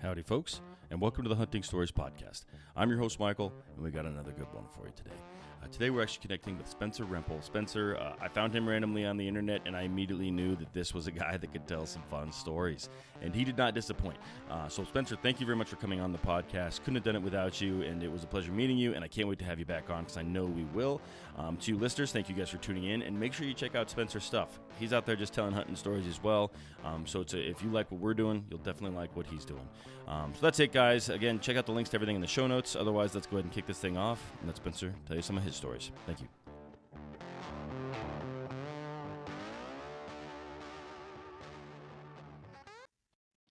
Howdy, folks, and welcome to the Hunting Stories Podcast. I'm your host, Michael, and we got another good one for you today. Today, we're actually connecting with Spencer Rempel. Spencer, I found him randomly on the internet, and I immediately knew that this was a guy that could tell some fun stories, and he did not disappoint. So, Spencer, thank you very much for coming on the podcast. Couldn't have done it without you, and it was a pleasure meeting you, and I can't wait to have you back on because I know we will. To you listeners, thank you guys for tuning in, and make sure you check out Spencer's stuff. He's out there just telling hunting stories as well. If you like what we're doing, you'll definitely like what he's doing. So that's it, guys. Again, check out the links to everything in the show notes. Otherwise, let's go ahead and kick this thing off and let Spencer tell you some of his stories. Thank you.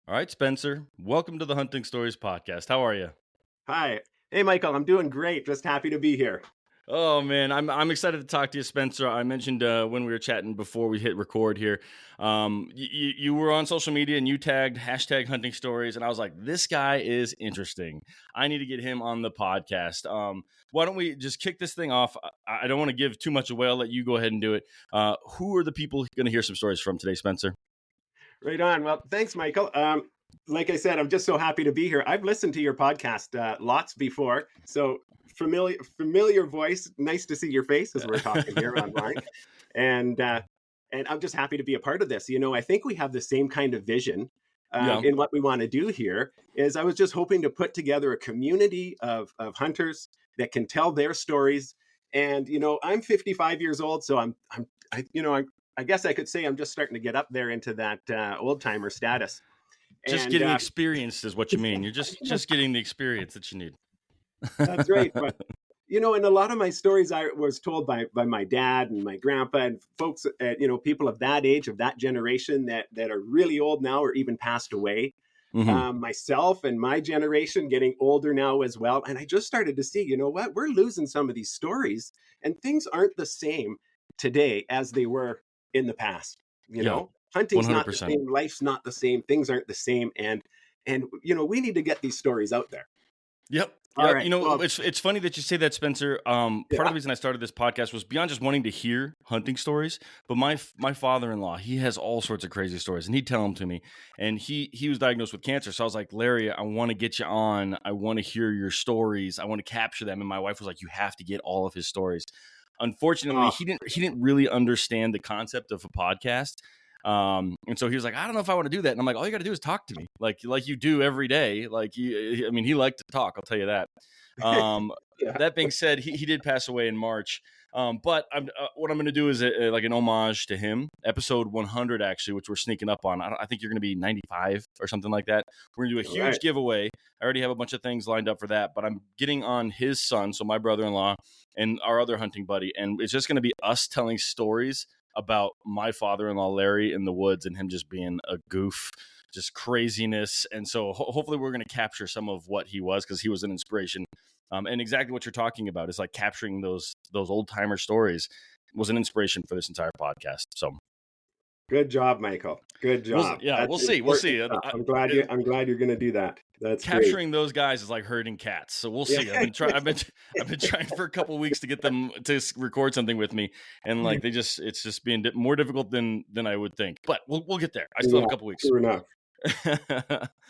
All right, Spencer, welcome to the Hunting Stories Podcast. How are you? Hi. Hey, Michael. I'm doing great. Just happy to be here. Oh, man, I'm excited to talk to you, Spencer. I mentioned when we were chatting before we hit record here, you were on social media and you tagged #hunting stories, and I was like, this guy is interesting. I need to get him on the podcast. Why don't we just kick this thing off? I don't want to give too much away. I'll let you go ahead and do it. Who are the people going to hear some stories from today, Spencer? Right on. Well, thanks, Michael. Like I said, I'm just so happy to be here. I've listened to your podcast lots before, so familiar voice. Nice to see your face as we're talking here online, and I'm just happy to be a part of this. You know, I think we have the same kind of vision in what we want to do here. Is I was just hoping to put together a community of hunters that can tell their stories. And you know, I'm 55 years old, so I guess I could say I'm just starting to get up there into that old timer status. Just getting experience is what you mean. You're just getting the experience that you need. That's right. But, you know, and a lot of my stories I was told by my dad and my grandpa and folks, people of that age, of that generation that are really old now or even passed away. Mm-hmm. Myself and my generation getting older now as well. And I just started to see, you know what, we're losing some of these stories and things aren't the same today as they were in the past. You know, hunting's 100%. Not the same, life's not the same, things aren't the same. And you know, we need to get these stories out there. Yep. All right. You know, it's funny that you say that, Spencer. Part of the reason I started this podcast was beyond just wanting to hear hunting stories, but my father-in-law, he has all sorts of crazy stories, and he'd tell them to me. And he was diagnosed with cancer, so I was like, Larry, I want to get you on. I want to hear your stories. I want to capture them. And my wife was like, you have to get all of his stories. Unfortunately, he didn't really understand the concept of a podcast. And so he was like, I don't know if I want to do that. And I'm like, all you got to do is talk to me like you do every day. He liked to talk. I'll tell you that. That being said, he did pass away in March. But what I'm going to do is like an homage to him, episode 100, actually, which we're sneaking up on. I think you're going to be 95 or something like that. We're going to do a huge giveaway. I already have a bunch of things lined up for that, but I'm getting on his son, so my brother-in-law and our other hunting buddy. And it's just going to be us telling stories about my father-in-law, Larry, in the woods and him just being a goof, just craziness. And so hopefully we're going to capture some of what he was, because he was an inspiration. And exactly what you're talking about is like capturing those old timer stories was an inspiration for this entire podcast. So good job, Michael. Good job. We'll see. I'm glad you're going to do that. That's capturing great. Those guys is like herding cats. So we'll see. I've been trying for a couple of weeks to get them to record something with me, and like it's just being more difficult than I would think. But we'll get there. I still have a couple weeks. True enough.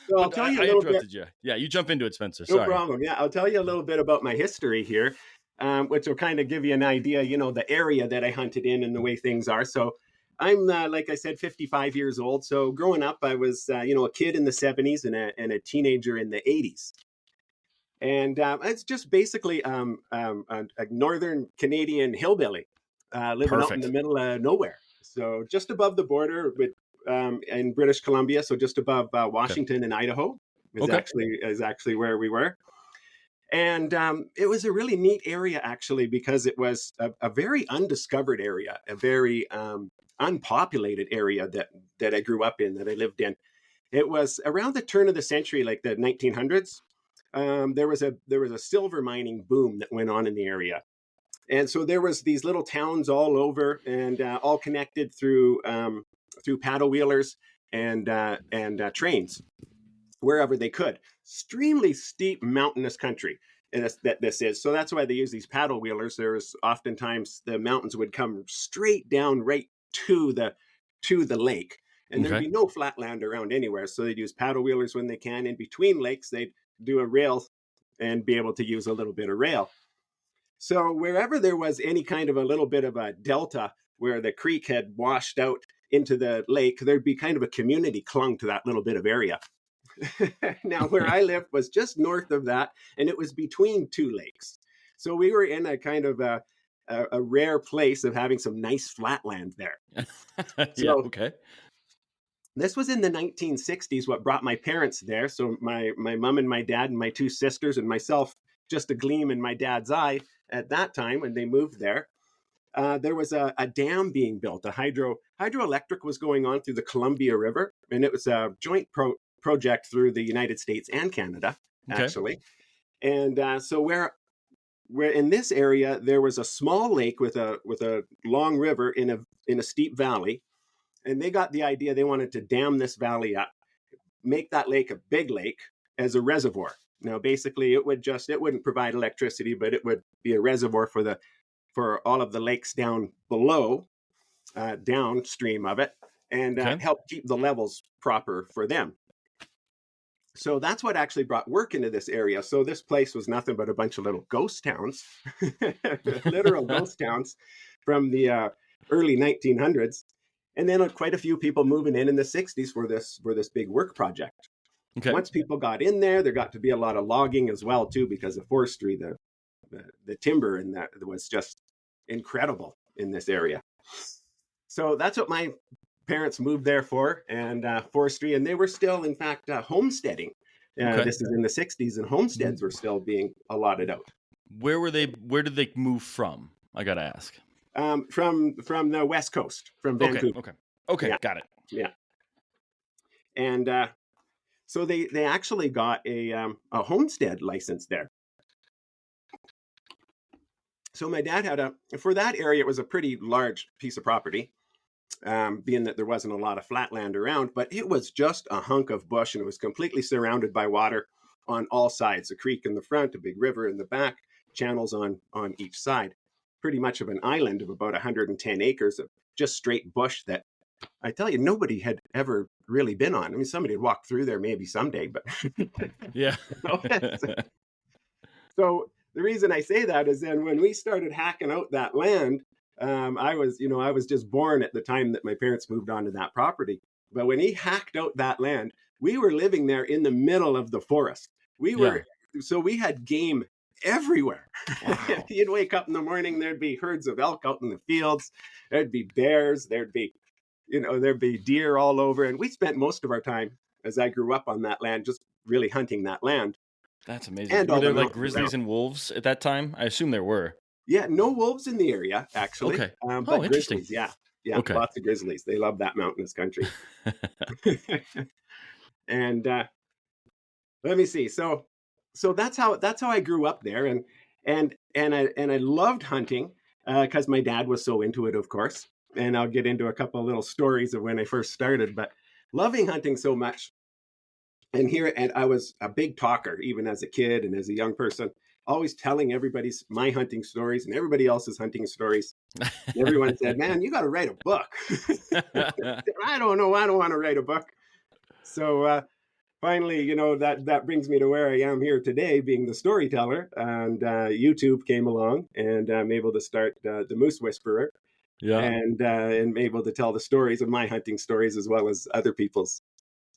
So I'll tell you a little bit. You. Yeah, you jump into it, Spencer. No problem. Yeah, I'll tell you a little bit about my history here, which will kind of give you an idea, you know, the area that I hunted in and the way things are. So I'm, like I said, 55 years old. So growing up, I was, a kid in the 70s and a teenager in the 80s. And it's just basically a northern Canadian hillbilly living out in the middle of nowhere. So just above the border with in British Columbia, so just above Washington and Idaho is actually where we were. And it was a really neat area, actually, because it was a very undiscovered area, a very unpopulated area that I grew up in, that I lived in. It was around the turn of the century, like the 1900s. There was a silver mining boom that went on in the area. And so there was these little towns all over, and all connected through paddle wheelers and trains wherever they could. Extremely steep mountainous country that this is. So that's why they use these paddle wheelers. There's oftentimes the mountains would come straight down right to the lake. and there'd Okay. be no flat land around anywhere. So they'd use paddle wheelers when they can. In between lakes, they'd do a rail and be able to use a little bit of rail. So wherever there was any kind of a little bit of a delta where the creek had washed out into the lake, there'd be kind of a community clung to that little bit of area. Now, where I lived was just north of that, and it was between two lakes. So we were in a kind of a rare place of having some nice flat land there. Yeah. So Okay. this was in the 1960s, what brought my parents there. So my mom and my dad and my two sisters and myself, just a gleam in my dad's eye at that time when they moved there. There was a dam being built. A hydroelectric was going on through the Columbia River, and it was a joint project through the United States and Canada, actually. And so where in this area there was a small lake with a long river in a steep valley, and they got the idea they wanted to dam this valley up, make that lake a big lake as a reservoir. Now, basically, it wouldn't provide electricity, but it would be a reservoir for all of the lakes down below, downstream of it, and help keep the levels proper for them. So that's what actually brought work into this area. So this place was nothing but a bunch of little ghost towns, literal ghost towns from the early 1900s. And then quite a few people moving in the 60s for this big work project. Okay. Once people got in there got to be a lot of logging as well, too, because of forestry. The timber in that was just incredible in this area. So that's what my parents moved there for, and forestry. And they were still, in fact, homesteading. This is in the 60s, and homesteads were still being allotted out. Where did they move from? I got to ask. From the West Coast, from Vancouver. Okay, yeah. Got it. Yeah. And so they actually got a homestead license there. So my dad for that area, it was a pretty large piece of property, being that there wasn't a lot of flat land around, but it was just a hunk of bush, and it was completely surrounded by water on all sides. A creek in the front, a big river in the back, channels on each side. Pretty much of an island of about 110 acres of just straight bush that I tell you, nobody had ever really been on. I mean, somebody had walked through there maybe someday, but yeah. So the reason I say that is then when we started hacking out that land, I was just born at the time that my parents moved onto that property. But when he hacked out that land, we were living there in the middle of the forest. So we had game everywhere. Wow. You'd wake up in the morning, there'd be herds of elk out in the fields. There'd be bears. There'd be deer all over. And we spent most of our time, as I grew up on that land, just really hunting that land. That's amazing. And were there like grizzlies and wolves at that time? I assume there were. Yeah, no wolves in the area, actually. Okay. But interesting. Grizzlies, yeah. Okay. Lots of grizzlies. They love that mountainous country. And let me see. So that's how I grew up there, and I loved hunting because my dad was so into it, of course. And I'll get into a couple of little stories of when I first started, but loving hunting so much. And I was a big talker, even as a kid and as a young person, always telling my hunting stories and everybody else's hunting stories. Everyone said, "Man, you got to write a book." I don't know. I don't want to write a book. So finally, that brings me to where I am here today, being the storyteller. And YouTube came along, and I'm able to start the Moose Whisperer. Yeah, and able to tell the stories of my hunting stories as well as other people's.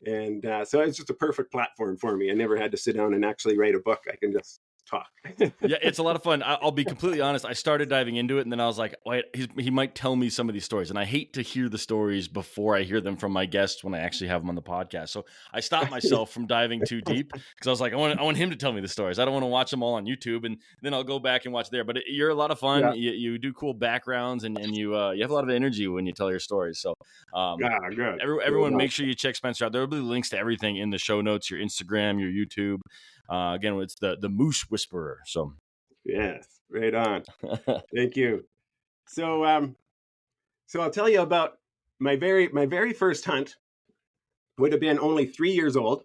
And so it's just a perfect platform for me. I never had to sit down and actually write a book. I can just talk. Yeah, it's a lot of fun. I'll be completely honest. I started diving into it, and then I was like, wait, he might tell me some of these stories. And I hate to hear the stories before I hear them from my guests when I actually have them on the podcast. So I stopped myself from diving too deep because I was like, I want him to tell me the stories. I don't want to watch them all on YouTube, and then I'll go back and watch there. But you're a lot of fun. Yeah. You do cool backgrounds, and you have a lot of energy when you tell your stories. So good. Everyone, make sure you check Spencer out. There will be links to everything in the show notes, your Instagram, your YouTube. Again, it's the Moose Whisperer. So yes, right on. Thank you. So I'll tell you about my very first hunt. Would have been only 3 years old,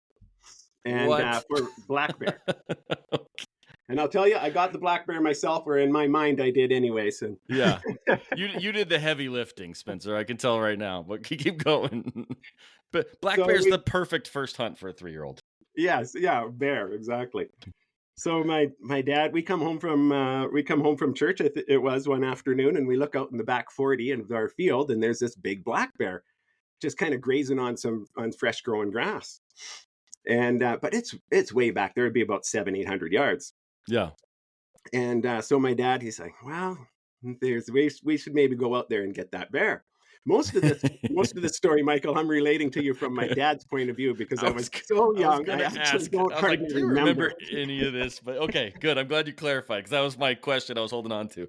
and for black bear. And I'll tell you, I got the black bear myself, or in my mind I did anyways. And Yeah. You did the heavy lifting, Spencer. I can tell right now, but keep going. But black so bear's the perfect first hunt for a 3-year-old. yes, yeah, bear, exactly. So my dad, we come home from church. It was one afternoon, and we look out in the back 40 in our field, and there's this big black bear just kind of grazing on fresh growing grass. And but it's way back there. It'd be about 700-800 yards. Yeah. And so my dad, he's like, well, we should maybe go out there and get that bear. Most of this story, Michael, I'm relating to you from my dad's point of view because I was so young. I actually don't hardly do you remember any of this? But okay, good. I'm glad you clarified because that was my question I was holding on to.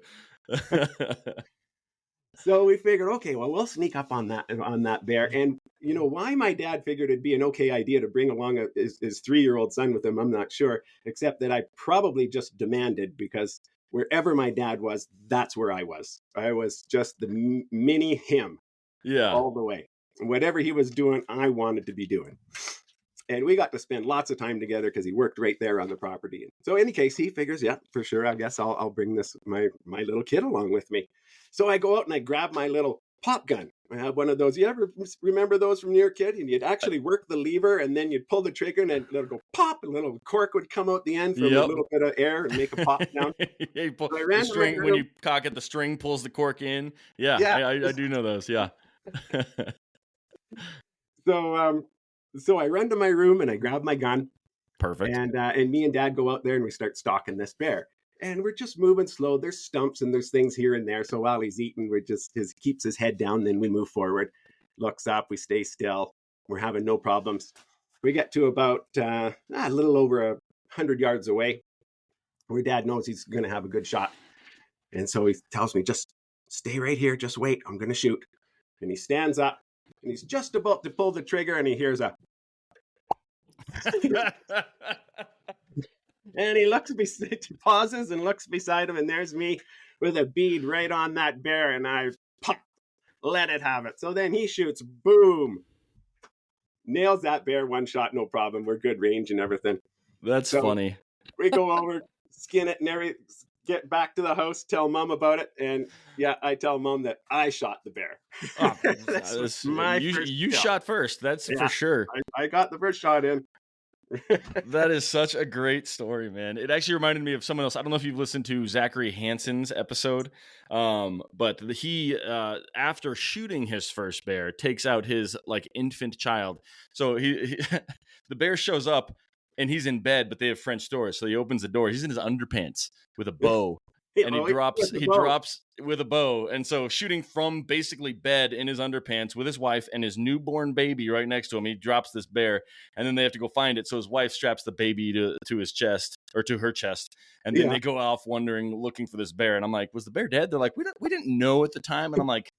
So we figured, okay, well, we'll sneak up on that bear. And you know why my dad figured it'd be an okay idea to bring along his 3-year-old son with him, I'm not sure, except that I probably just demanded, because wherever my dad was, that's where I was. I was just the mini him, yeah, all the way. Whatever he was doing, I wanted to be doing. And we got to spend lots of time together because he worked right there on the property. So in any case, he figures, yeah, for sure, I guess I'll bring my little kid along with me. So I go out and I grab my little pop gun. I have one of those. You ever remember those from your kid? And you'd actually work the lever, and then you'd pull the trigger, and it'll go pop. A little cork would come out the end from a little bit of air and make a pop sound. Yeah, you pull the string when you cock it. The string pulls the cork in. Yeah. I do know those. Yeah. So I run to my room and I grab my gun. Perfect. And me and Dad go out there and we start stalking this bear. And we're just moving slow. There's stumps and there's things here and there. So while he's eating, keeps his head down. Then we move forward, looks up, we stay still. We're having no problems. We get to about a little over 100 yards away, where Dad knows he's going to have a good shot. And so he tells me, just stay right here. Just wait. I'm going to shoot. And he stands up and he's just about to pull the trigger, and he hears a and he pauses and looks beside him, and there's me with a bead right on that bear, and I pop, let it have it. So then he shoots, boom, nails that bear, one shot, no problem. We're good range and everything. That's funny. We go over, skin it, and get back to the house, tell Mom about it, and yeah, I tell Mom that I shot the bear. You shot first. That's for sure. I got the first shot in. That is such a great story, man. It actually reminded me of someone else. I don't know if you've listened to Zachary Hansen's episode, but he, after shooting his first bear, takes out his infant child. So he the bear shows up and he's in bed, but they have French doors. So he opens the door. He's in his underpants with a bow. And he drops with a bow. And so shooting from basically bed in his underpants with his wife and his newborn baby right next to him, he drops this bear, and then they have to go find it. So his wife straps the baby to his chest, or to her chest. And then they go off looking for this bear. And I'm like, was the bear dead? They're like, we didn't know at the time. And I'm like,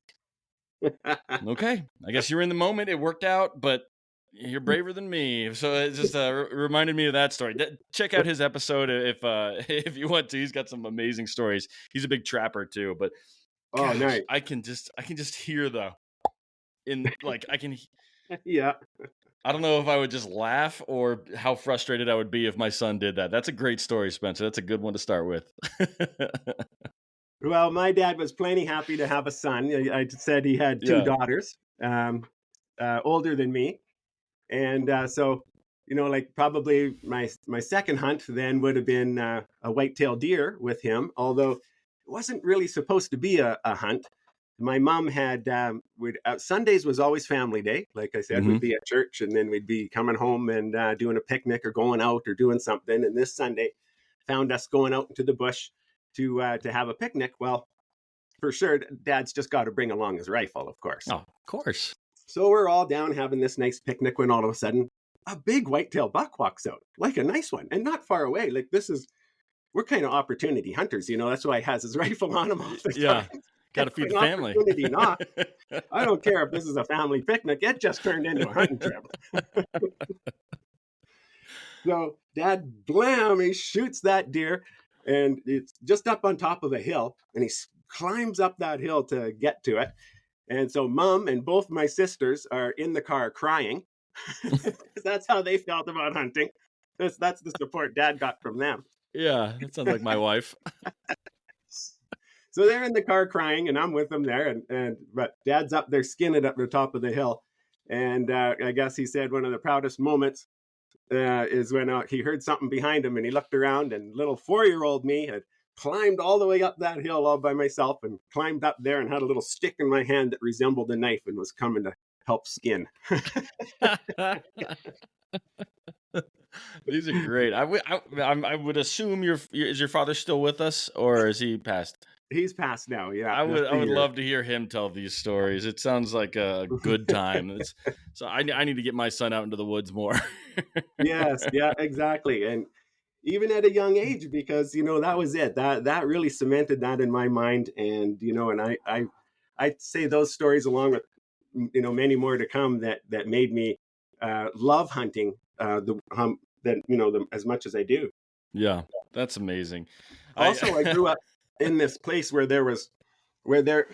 okay, I guess you're in the moment. It worked out, but you're braver than me. So it just reminded me of that story. Check out his episode if you want to. He's got some amazing stories. He's a big trapper too. But nice. I can just hear I can. Yeah. I don't know if I would just laugh or how frustrated I would be if my son did that. That's a great story, Spencer. That's a good one to start with. Well, my dad was plenty happy to have a son. I said he had two daughters, older than me. And so, probably my second hunt then would have been a white-tailed deer with him, although it wasn't really supposed to be a hunt. My mom had, Sundays was always family day. Like I said, we'd be at church, and then we'd be coming home and doing a picnic or going out or doing something. And this Sunday found us going out into the bush to have a picnic. Well, for sure, Dad's just got to bring along his rifle, of course. Oh, of course. So we're all down having this nice picnic when all of a sudden a big white-tailed buck walks out, like a nice one, and not far away. We're kind of opportunity hunters, that's why he has his rifle on him all the time. Yeah, got to feed the family. Not. I don't care if this is a family picnic. It just turned into a hunting trip. So Dad, blam, he shoots that deer, and it's just up on top of a hill, and he climbs up that hill to get to it. And so Mom and both my sisters are in the car crying. That's how they felt about hunting. That's the support Dad got from them. Yeah, that sounds like my wife. So they're in the car crying, and I'm with them there, but Dad's up there skinning up the top of the hill, and I guess he said one of the proudest moments is when he heard something behind him, and he looked around, and little 4-year-old me had climbed all the way up that hill all by myself, and climbed up there and had a little stick in my hand that resembled a knife and was coming to help skin. These are great. I would assume is your father still with us, or is he passed? He's passed now. Yeah, I would love to hear him tell these stories. It sounds like a good time. So I need to get my son out into the woods more. Yes, yeah, exactly. And even at a young age, because that was it. That really cemented that in my mind. And and I'd say those stories, along with many more to come, that made me love hunting as much as I do. Yeah, that's amazing. Also, I grew up in this place where there was that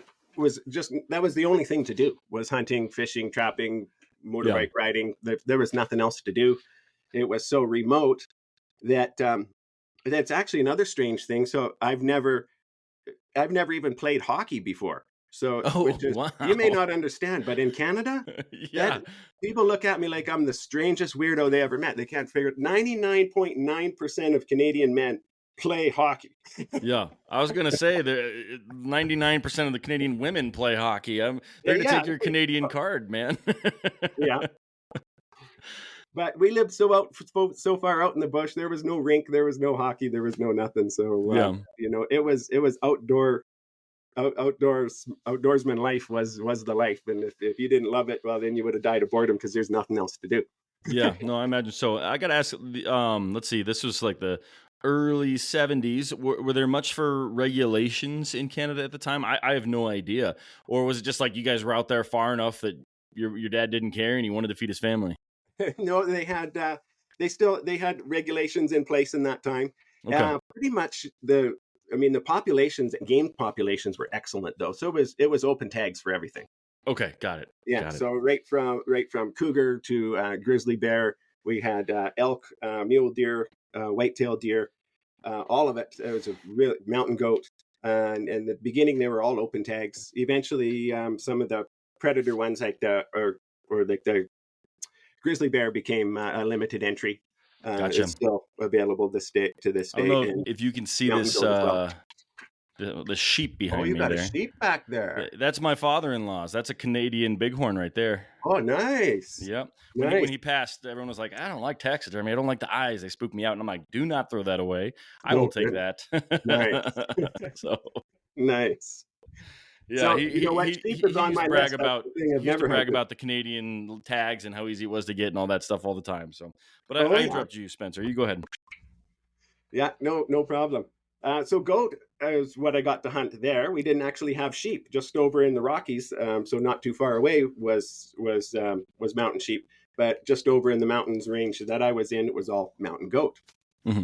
was the only thing to do, was hunting, fishing, trapping, motorbike riding. There was nothing else to do. It was so remote that that's actually another strange thing. So I've never even played hockey before. So, which is, wow. You may not understand, but in Canada, people look at me like I'm the strangest weirdo they ever met. They can't figure it. 99.9% of Canadian men play hockey. Yeah, I was gonna say that 99% of the Canadian women play hockey. I'm there to take your Canadian card, man. Yeah. But we lived so far out in the bush. There was no rink, there was no hockey, there was no nothing. So it was outdoorsman life was the life. And if you didn't love it, well, then you would have died of boredom, because there's nothing else to do. Yeah, no, I imagine so. I gotta ask. Let's see. This was like the early 70s. Were there much for regulations in Canada at the time? I have no idea. Or was it just like you guys were out there far enough that your dad didn't care and he wanted to feed his family? No, they had regulations in place in that time. Okay. Pretty much the game populations were excellent, though. So it was open tags for everything. Okay, got it. Yeah. Got it. So right from cougar to grizzly bear, we had elk, mule deer, whitetail deer, all of it. It was a real mountain goat. And in the beginning, they were all open tags. Eventually, some of the predator ones, like the grizzly bear, became a limited entry. Gotcha. It's still available to this day. I don't know if you can see this. The sheep behind me. Oh, you got a sheep back there. That's my father-in-law's. That's a Canadian bighorn right there. Oh, nice. Yep. When he passed, everyone was like, I don't like taxidermy. I don't like the eyes. They spook me out. And I'm like, do not throw that away. I will take that. Nice. So nice. Yeah, so, he used to brag about the Canadian tags and how easy it was to get and all that stuff all the time. So, but I interrupt you, Spencer. You go ahead. Yeah, no problem. So goat is what I got to hunt there. We didn't actually have sheep. Just over in the Rockies, so not too far away, was mountain sheep. But just over in the mountains range that I was in, it was all mountain goat. Mm-hmm.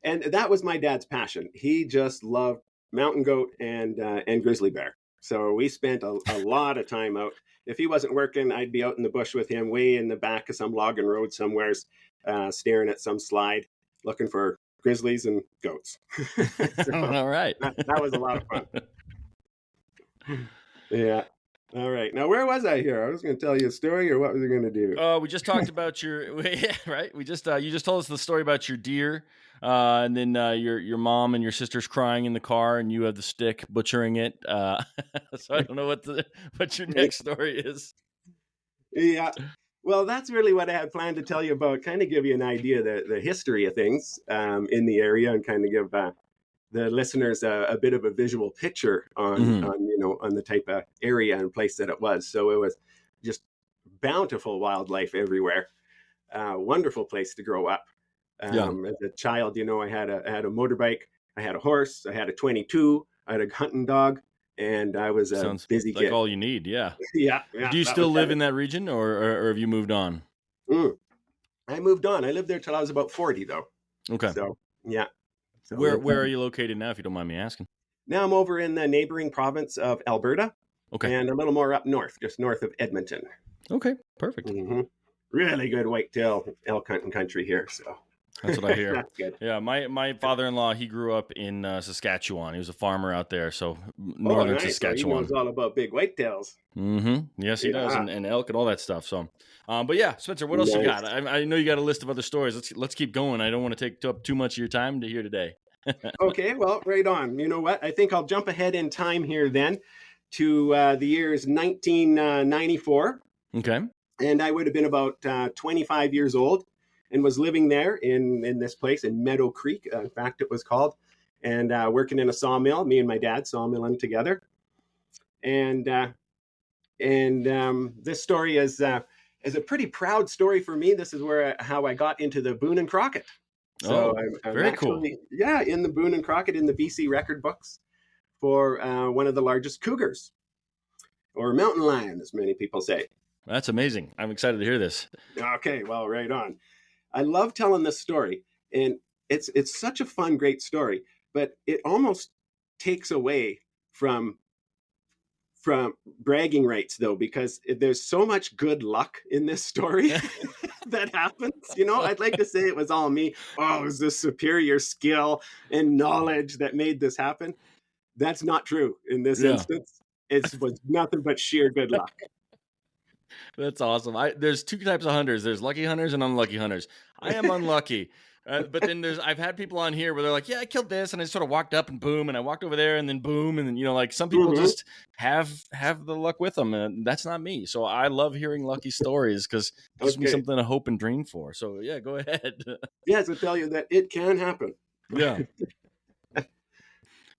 And that was my dad's passion. He just loved mountain goat and grizzly bear. So we spent a lot of time out. If he wasn't working, I'd be out in the bush with him, way in the back of some logging road somewheres, staring at some slide, looking for grizzlies and goats. So all right. That was a lot of fun. Yeah. All right. Now, where was I here? I was going to tell you a story, or what was I going to do? We just talked about right. We just you just told us the story about your deer, and then your mom and your sister's crying in the car, and you have the stick butchering it. So I don't know what your next story is. Yeah. Well, that's really what I had planned to tell you about. Kind of give you an idea of the history of things in the area, and kind of give the listeners a bit of a visual picture on the type of area and place that it was. So it was just bountiful wildlife everywhere. Wonderful place to grow up. As a child, I had a motorbike, I had a horse, I had a 22, I had a hunting dog, and I was a busy kid. Like all you need, yeah. Yeah. Do you still live in that region, or have you moved on? I moved on. I lived there till I was about 40, though. Okay. So, yeah. So where are you located now, if you don't mind me asking? Now I'm over in the neighboring province of Alberta. Okay. And a little more up north, just north of Edmonton. Okay, perfect. Mm-hmm. Really good whitetail elk hunting country here. So That's what I hear. That's good. Yeah, my father-in-law, he grew up in Saskatchewan. He was a farmer out there, so Oh, northern nice. So he knows Saskatchewan. all about big whitetails. Yes, he does, Yeah, and elk and all that stuff. So, but yeah, Spencer, what else you got? nice. I know you got a list of other stories. Let's keep going. I don't want to take up too much of your time to hear today. Okay, well, right on. You know what? I think I'll jump ahead in time here then to the years 1994. Okay. And I would have been about 25 years old and was living there in this place in Meadow Creek. In fact, it was called, and working in a sawmill, me and my dad sawmilling together. And this story is a pretty proud story for me. This is how I got into the Boone and Crockett. So Oh, I'm very cool. actually, yeah, in the Boone and Crockett in the BC record books for one of the largest cougars, or mountain lion, as many people say. That's amazing. I'm excited to hear this. Okay, well, right on. I love telling this story, and it's such a fun, great story, but it almost takes away from bragging rights, though, because there's so much good luck in this story that happens. You know, I'd like to say it was all me. Oh, it was this superior skill and knowledge that made this happen. That's not true in this Yeah. instance. It was nothing but sheer good luck. That's awesome. There's two types of hunters. There's lucky hunters and unlucky hunters. I am unlucky. But then I've had people on here where they're like, yeah, I killed this, and I sort of walked up and boom, and I walked over there and then boom, and then, you know, like some people just have the luck with them, and that's not me. So I love hearing lucky stories because it gives me something to hope and dream for. So yeah, go ahead. Yes, I'll tell you that it can happen. Yeah.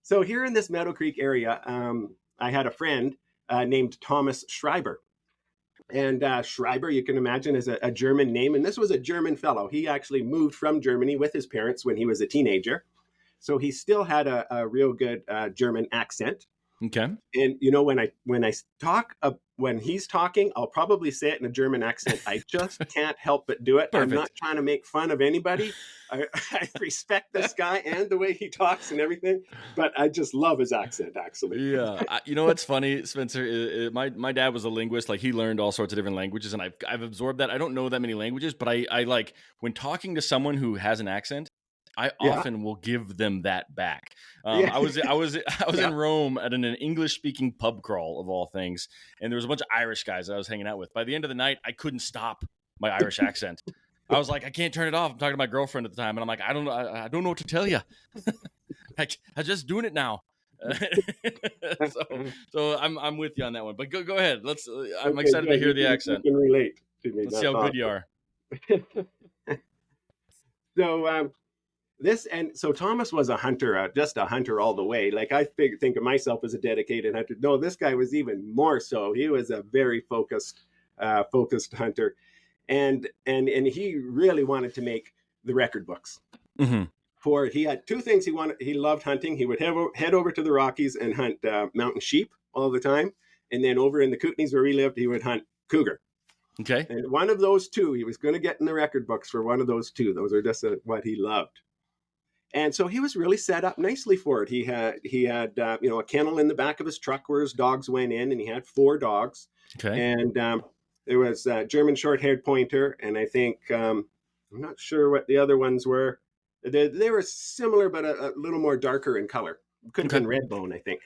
So here in this Meadow Creek area, I had a friend named Thomas Schreiber. And Schreiber, you can imagine, is a German name. And this was a German fellow. He actually moved from Germany with his parents when he was a teenager. So he still had a real good German accent. Okay. And, you know, when he's talking, I'll probably say it in a German accent. I just can't help but do it. Perfect. I'm not trying to make fun of anybody. I respect this guy and the way he talks and everything, but I just love his accent, actually. Yeah. You know what's funny, Spencer? My dad was a linguist. Like, he learned all sorts of different languages, and I've absorbed that. I don't know that many languages, but I like, when talking to someone who has an accent, I often will give them that back. I was in Rome at an English-speaking pub crawl, of all things, and there was a bunch of Irish guys that I was hanging out with. By the end of the night, I couldn't stop my Irish accent. I was like, I can't turn it off. I'm talking to my girlfriend at the time, and I'm like, I don't know what to tell you. I'm just doing it now. so I'm with you on that one. But go ahead. I'm excited to hear the accent. You can relate to me. Let's see how good you are. So Thomas was a hunter, just a hunter all the way. Like, I think of myself as a dedicated hunter. No, this guy was even more so. He was a very focused hunter, and he really wanted to make the record books. Mm-hmm. For he had two things he wanted. He loved hunting. He would head over to the Rockies and hunt mountain sheep all the time, and then over in the Kootenays where we lived, he would hunt cougar. Okay. And one of those two, he was going to get in the record books for one of those two. Those are just what he loved. And so he was really set up nicely for it. He had a kennel in the back of his truck where his dogs went in, and he had 4 dogs. Okay. And there was a German short-haired pointer, and I think I'm not sure what the other ones were. They were similar, but a little more darker in color. Could have been red bone, I think.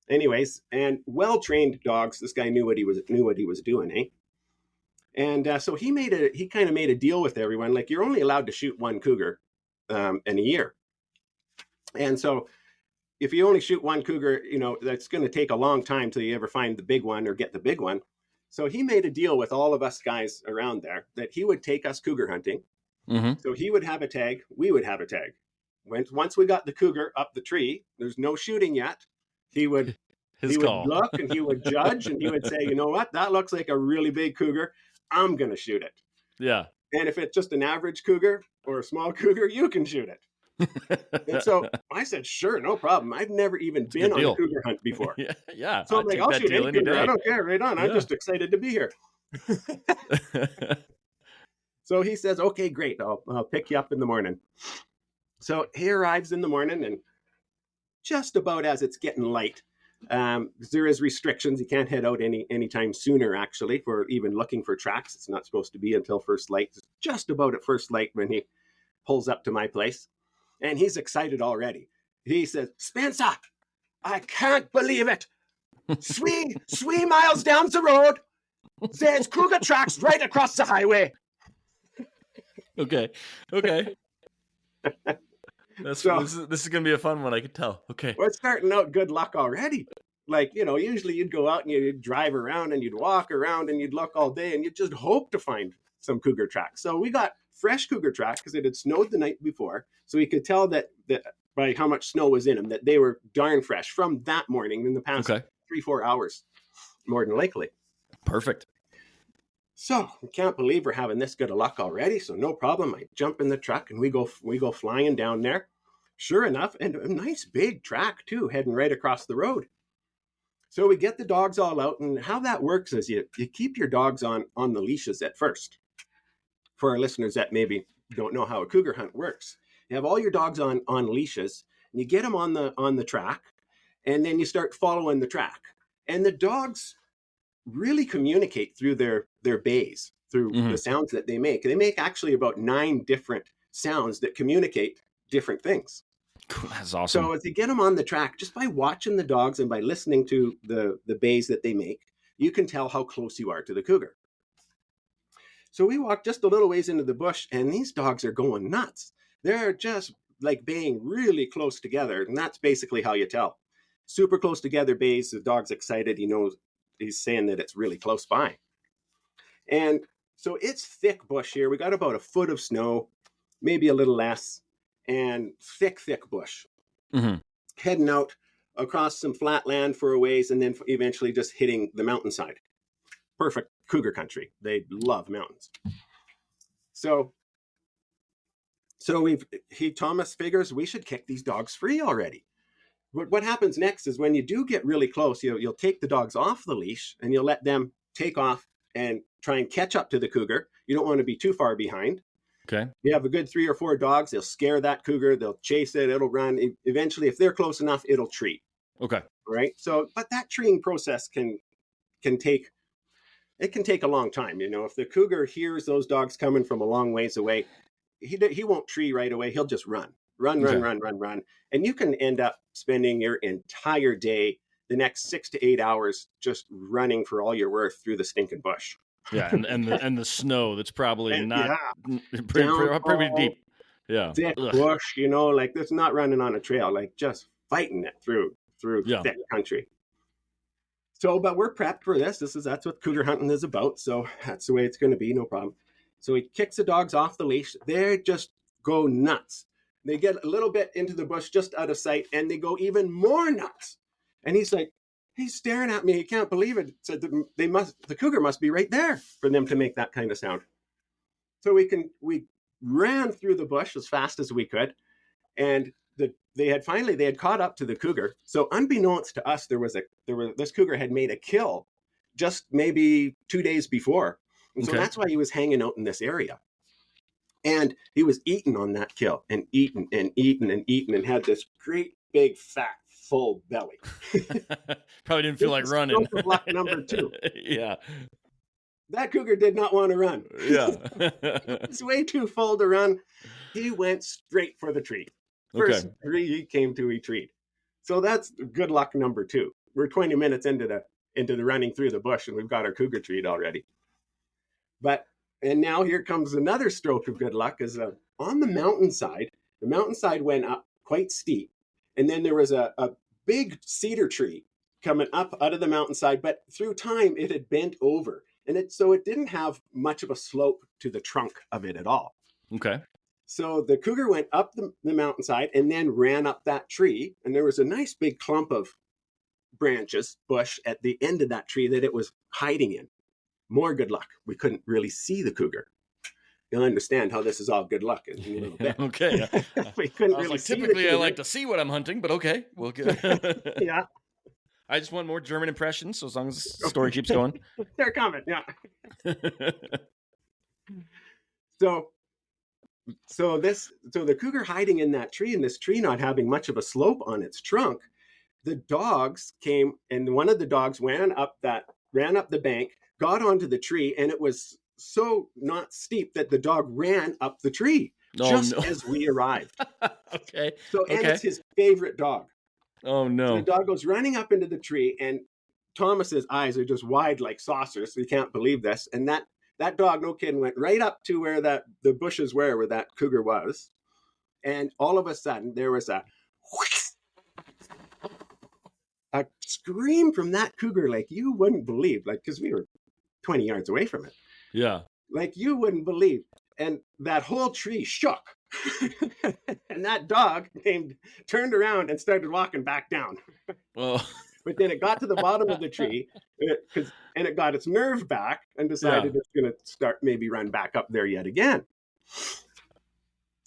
Anyways, and well-trained dogs. This guy knew what he was doing, eh? And so he kind of made a deal with everyone. Like, you're only allowed to shoot one cougar in a year. And so if you only shoot one cougar, you know, that's going to take a long time till you ever find the big one or get the big one. So he made a deal with all of us guys around there that he would take us cougar hunting. Mm-hmm. So he would have a tag, we would have a tag. Once we got the cougar up the tree, there's no shooting yet. He would look and he would judge and he would say, you know what, that looks like a really big cougar. I'm going to shoot it. Yeah. And if it's just an average cougar or a small cougar, you can shoot it. And so I said, sure, no problem. I've never even been on a cougar hunt before. Yeah. So I'm like, I'll shoot any cougar. I don't care. Right on. Yeah. I'm just excited to be here. So he says, okay, great. I'll pick you up in the morning. So he arrives in the morning, and just about as it's getting light, there is restrictions. You can't head out anytime sooner, actually, for even looking for tracks. It's not supposed to be until first light. It's just about at first light when he pulls up to my place, and he's excited already. He says, "Spencer, I can't believe it. 3 miles down the road, there's cougar tracks right across the highway." Okay. This is gonna be a fun one, I can tell. Okay. We're starting out good luck already. Like, usually you'd go out and you'd drive around and you'd walk around and you'd look all day and you'd just hope to find some cougar tracks. So we got fresh cougar tracks because it had snowed the night before. So we could tell that by how much snow was in them, that they were darn fresh from that morning in the past 3-4 hours, more than likely. Perfect. So we can't believe we're having this good of luck already. So no problem. I jump in the truck and we go flying down there. Sure enough, and a nice big track too, heading right across the road. So we get the dogs all out, and how that works is you keep your dogs on the leashes at first. For our listeners that maybe don't know how a cougar hunt works, you have all your dogs on leashes, and you get them on the track, and then you start following the track. And the dogs really communicate through their bays, through the sounds that they make. They make actually about 9 different sounds that communicate different things. That's awesome. So as you get them on the track, just by watching the dogs and by listening to the bays that they make, you can tell how close you are to the cougar. So we walk just a little ways into the bush, and these dogs are going nuts. They're just like baying really close together, and that's basically how you tell. Super close together bays, the dog's excited. He knows, he's saying that it's really close by. And so it's thick bush here. We got about a foot of snow, maybe a little less, and thick bush. Heading out across some flat land for a ways, and then eventually just hitting the mountainside. Perfect cougar country. They love mountains. So Thomas figures we should kick these dogs free already. What happens next is when you do get really close, you'll take the dogs off the leash and you'll let them take off and try and catch up to the cougar. You don't want to be too far behind. Okay. You have a good 3 or 4 dogs. They'll scare that cougar. They'll chase it. It'll run. Eventually, if they're close enough, it'll treat. Okay. Right. So, but that treating process can take a long time. If the cougar hears those dogs coming from a long ways away, he won't tree right away. He'll just run. And you can end up spending your entire day, the next 6 to 8 hours, just running for all you're worth through the stinking bush. Yeah, and the snow that's probably pretty deep. Yeah, thick bush, like that's not running on a trail, like just fighting it through thick country. So, but we're prepped for this. That's what cougar hunting is about. So that's the way it's going to be, no problem. So he kicks the dogs off the leash. They just go nuts. They get a little bit into the bush just out of sight, and they go even more nuts. And he's staring at me. He can't believe it. So the cougar must be right there for them to make that kind of sound. So we ran through the bush as fast as we could, and they had caught up to the cougar. So unbeknownst to us, this cougar had made a kill just maybe 2 days before, and so that's why he was hanging out in this area. And he was eating on that kill and eating and had this great big fat full belly. Probably didn't feel like running. Luck number 2. Yeah. That cougar did not want to run. Yeah. It's way too full to run. He went straight for the tree. First tree he came to, he treed. So that's good luck number 2. We're 20 minutes into the running through the bush, and we've got our cougar treed already. And now here comes another stroke of good luck, is on the mountainside went up quite steep. And then there was a big cedar tree coming up out of the mountainside, but through time it had bent over. And it didn't have much of a slope to the trunk of it at all. Okay. So the cougar went up the mountainside and then ran up that tree. And there was a nice big clump of bush at the end of that tree that it was hiding in. More good luck. We couldn't really see the cougar. You'll understand how this is all good luck in a little bit. Okay. We couldn't really see typically I like to see what I'm hunting, but okay. We'll get Yeah. I just want more German impressions, so as long as the story keeps going. They're coming, yeah. So the cougar hiding in that tree, and this tree not having much of a slope on its trunk, the dogs came, and one of the dogs ran up the bank, got onto the tree, and it was so not steep that the dog ran up the tree. Oh just no. as we arrived. Okay. So, and Okay. it's his favorite dog. Oh So the no. dog goes running up into the tree, and Thomas's eyes are just wide like saucers, so he can't believe this. And that dog, no kidding, went right up to where the bushes were, where that cougar was. And all of a sudden, there was a scream from that cougar like you wouldn't believe, like, because we were 20 yards away from it. Yeah. Like you wouldn't believe. And that whole tree shook. And that dog turned around and started walking back down. Well. But then it got to the bottom of the tree, and it got its nerve back and decided it's going to start maybe run back up there yet again.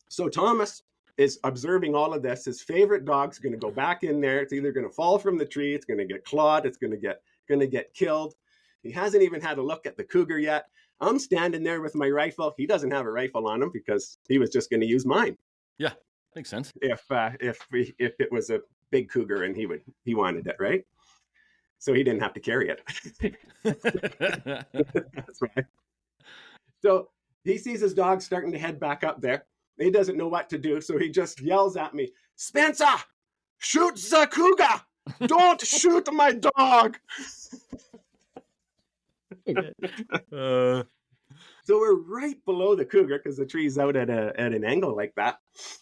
So Thomas is observing all of this. His favorite dog's going to go back in there. It's either going to fall from the tree, it's going to get clawed, it's going to get killed. He hasn't even had a look at the cougar yet. I'm standing there with my rifle. He doesn't have a rifle on him because he was just going to use mine. Yeah, makes sense. If it was a big cougar and he wanted it, right? So he didn't have to carry it. That's right. So he sees his dog starting to head back up there. He doesn't know what to do, so he just yells at me, "Spencer, shoot the cougar! Don't shoot my dog!" So we're right below the cougar because the tree's out at an angle like that.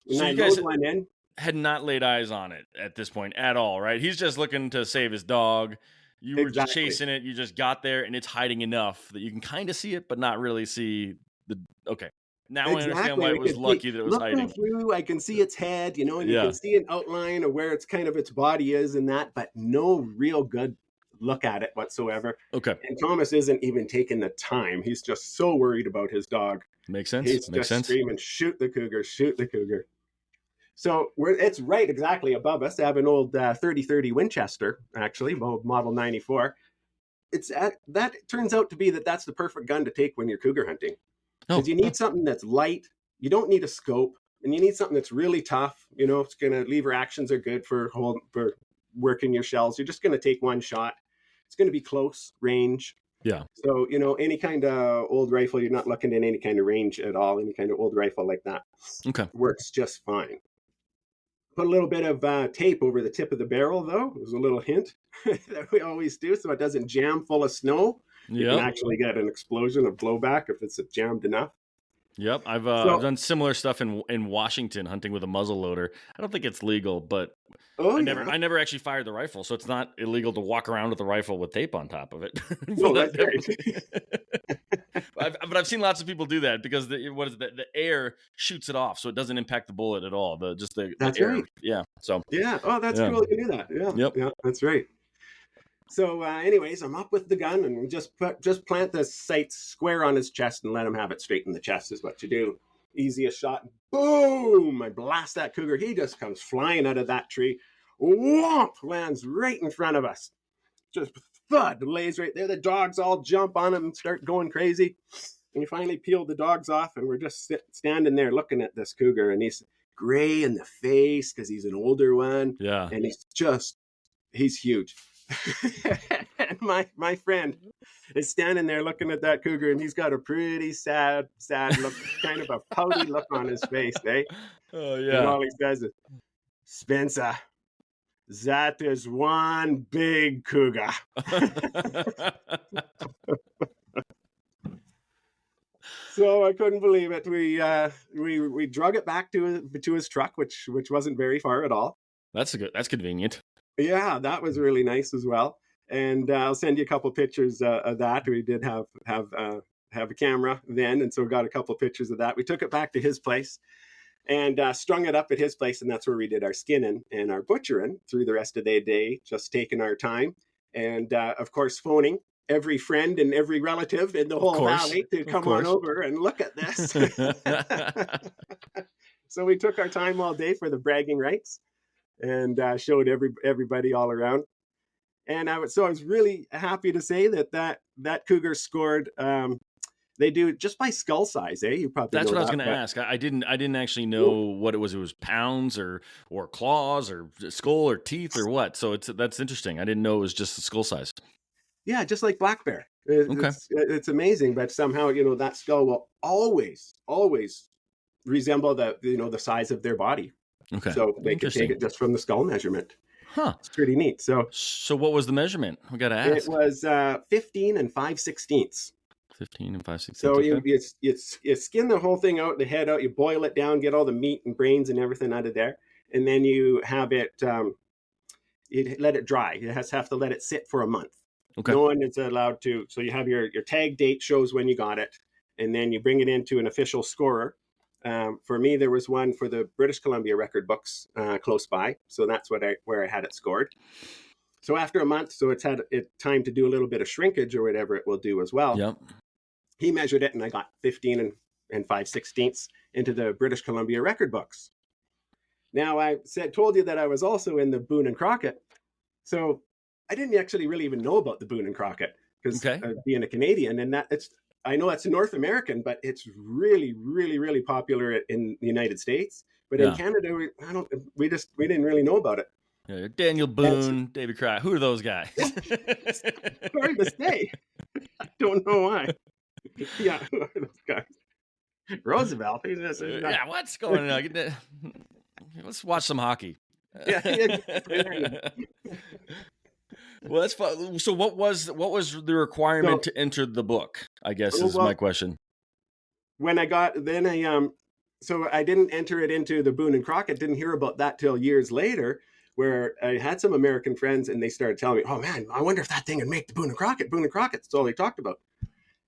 And so I you guys went in. Had not laid eyes on it at this point at all, right? He's just looking to save his dog. You were just chasing it. You just got there, and it's hiding enough that you can kind of see it, but not really see the. Okay, now I understand why it was lucky that it was hiding. Through, I can see its head, and you can see an outline of where its body is and that, but no real good look at it whatsoever. Okay. And Thomas isn't even taking the time. He's just so worried about his dog. Makes sense. He's just screaming, "Shoot the cougar! Shoot the cougar!" So it's right exactly above us. I have an old 30-30 Winchester, actually, model 94. That turns out to be that's the perfect gun to take when you're cougar hunting. Because you need something that's light. You don't need a scope. And you need something that's really tough. It's going to lever actions are good for working your shells. You're just going to take one shot. It's going to be close range. Yeah. So, any kind of old rifle, you're not looking at any kind of range at all. Any kind of old rifle like that. Okay. Works just fine. Put a little bit of tape over the tip of the barrel, though. There's a little hint that we always do so it doesn't jam full of snow. You can actually get an explosion of blowback if it's jammed enough. Yep, I've done similar stuff in Washington hunting with a muzzle loader. I don't think it's legal, but I never actually fired the rifle, so it's not illegal to walk around with a rifle with tape on top of it. No, that's right. But I've seen lots of people do that because the air shoots it off, so it doesn't impact the bullet at all. That's air. Right. Yeah. So yeah. Oh, that's cool. You can do that. Yeah. Yep. Yeah, that's right. So, anyways, I'm up with the gun and just plant the sights square on his chest and let him have it straight in the chest is what you do. Easiest shot. Boom! I blast that cougar. He just comes flying out of that tree. Whomp! Lands right in front of us. Just thud, lays right there. The dogs all jump on him and start going crazy. And he finally peeled the dogs off, and we're just standing there looking at this cougar. And he's gray in the face because he's an older one. Yeah. And he's huge. And my friend is standing there looking at that cougar, and he's got a pretty sad look, kind of a pouty look on his face, eh? Oh yeah. And all he says is, "Spencer, that is one big cougar." So I couldn't believe it. We drug it back to his truck, which wasn't very far at all. That's convenient. Yeah, that was really nice as well. And I'll send you a couple pictures of that. We did have a camera then, and so we got a couple pictures of that. We took it back to his place and strung it up at his place, and that's where we did our skinning and our butchering through the rest of the day, just taking our time. And, of course, phoning every friend and every relative in the whole valley to come on over and look at this. So we took our time all day for the bragging rights and showed everybody all around. And I was really happy to say that cougar scored. They do it just by skull size, eh? You probably that's know what I was going to ask. I didn't actually know what it was. It was pounds or claws or skull or teeth or what. So that's interesting. I didn't know it was just the skull size. Yeah, just like black bear. Okay. It's amazing, but somehow that skull will always resemble the size of their body. Okay. So they could take it just from the skull measurement. Huh. It's pretty neat. So what was the measurement? We got to ask. It was 15 and 5/16. 15 and 5/16. So okay. you skin the whole thing out, the head out, you boil it down, get all the meat and brains and everything out of there. And then you have it, you let it dry. You have to let it sit for a month. Okay. No one is allowed to. So you have your tag date shows when you got it. And then you bring it into an official scorer. For me, there was one for the British Columbia record books close by. So that's where I had it scored. So after a month, so it's had time to do a little bit of shrinkage or whatever it will do as well. Yep. He measured it, and I got 15 and 5/16 into the British Columbia record books. Now, I told you that I was also in the Boone and Crockett. So I didn't actually really even know about the Boone and Crockett because being a Canadian, and I know it's North American, but it's really, really, really popular in the United States. But in Canada, we didn't really know about it. Yeah, Daniel Boone, David Crowder. Who are those guys? Sorry to say. I don't know why. Yeah, who are those guys? Roosevelt. Yeah, what's going on? Let's watch some hockey. Yeah. Well, that's fun. So what was the requirement to enter the book? I guess is my question. When I so I didn't enter it into the Boone and Crockett, didn't hear about that till years later, where I had some American friends and they started telling me, oh man, I wonder if that thing would make the Boone and Crockett. Boone and Crockett's all they talked about.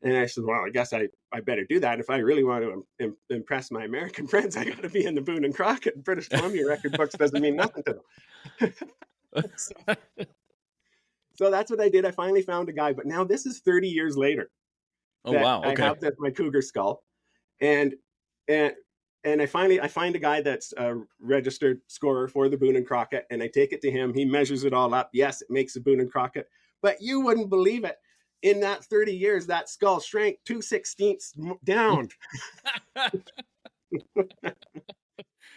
And I said, well, I guess I better do that. If I really want to impress my American friends, I got to be in the Boone and Crockett. British Columbia record books doesn't mean nothing to them. So that's what I did. I finally found a guy. But now this is 30 years later. Oh, wow. Okay. I have my cougar skull. And I find a guy that's a registered scorer for the Boone and Crockett. And I take it to him. He measures it all up. Yes, it makes a Boone and Crockett. But you wouldn't believe it. In that 30 years, that skull shrank 2/16 down.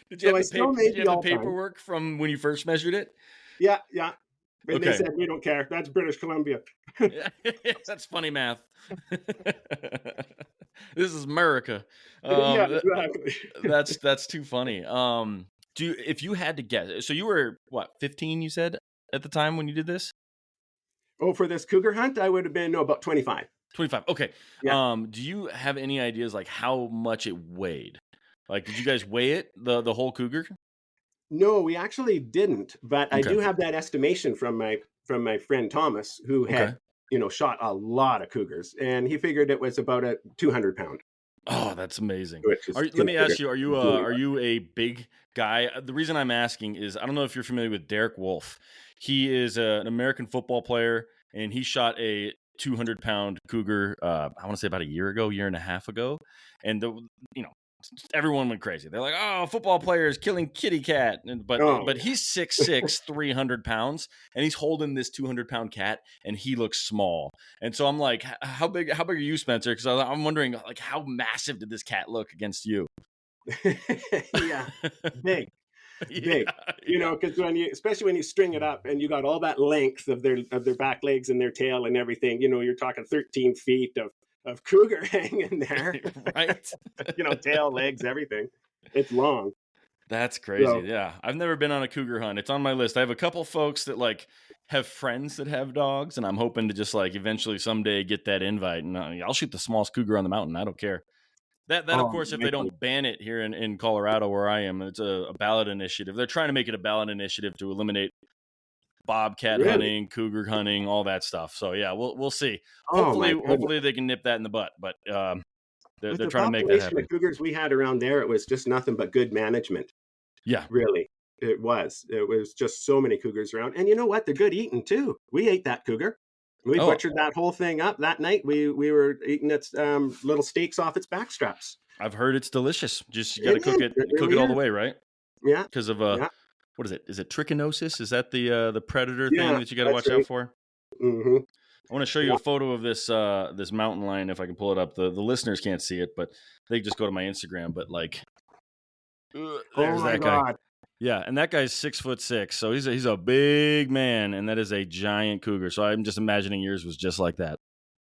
Did you have the paperwork from when you first measured it? Yeah. And they said, we don't care. That's British Columbia. That's funny math. This is America. Yeah, exactly. That's too funny. If you had to guess, so you were, 15, you said, at the time when you did this? Oh, for this cougar hunt, I would have been about 25. 25. Okay. Yeah. Do you have any ideas like how much it weighed? Like, did you guys weigh it, the whole cougar? No, we actually didn't. But I do have that estimation from my friend Thomas, who had shot a lot of cougars, and he figured it was about a 200-pound. Oh, that's amazing. Let me ask you: Are you a big guy? The reason I'm asking is I don't know if you're familiar with Derek Wolfe. He is an American football player, and he shot a 200-pound cougar. I want to say about a year and a half ago, and everyone went crazy. They're like, "Oh, football player is killing kitty cat," but he's 6'6", 300 pounds, and he's holding this 200-pound cat, and he looks small. And so I'm like, "How big are you, Spencer?" Because I'm wondering, like, how massive did this cat look against you? Yeah, big. Because especially when you string it up and you got all that length of their back legs and their tail and everything, you're talking 13 feet of cougar hanging there, right? Tail, legs, everything. It's long. That's crazy. Yeah, I've never been on a cougar hunt. It's on my list. I have a couple folks that have friends that have dogs, and I'm hoping to just eventually someday get that invite, and I'll shoot the smallest cougar on the mountain. I don't care. That of course, if they don't ban it here in Colorado where I am, it's a ballot initiative. They're trying to make it a ballot initiative to eliminate bobcat hunting, cougar hunting, all that stuff. So yeah, we'll see. Hopefully they can nip that in the butt. But they're trying to make that happen. The cougars we had around there, it was just nothing but good management. Yeah, really, it was. It was just so many cougars around, and you know what? They're good eating too. We ate that cougar. We butchered that whole thing up that night. We were eating its little steaks off its back straps. I've heard it's delicious. Just you got to cook it all the way, right? Yeah. Because of what is it? Is it trichinosis? Is that the predator thing that you got to watch out for? Mm-hmm. I want to show you a photo of this mountain lion if I can pull it up. The listeners can't see it, but they just go to my Instagram. But there's that guy. Yeah, and that guy's 6'6", so he's a big man, and that is a giant cougar. So I'm just imagining yours was just like that.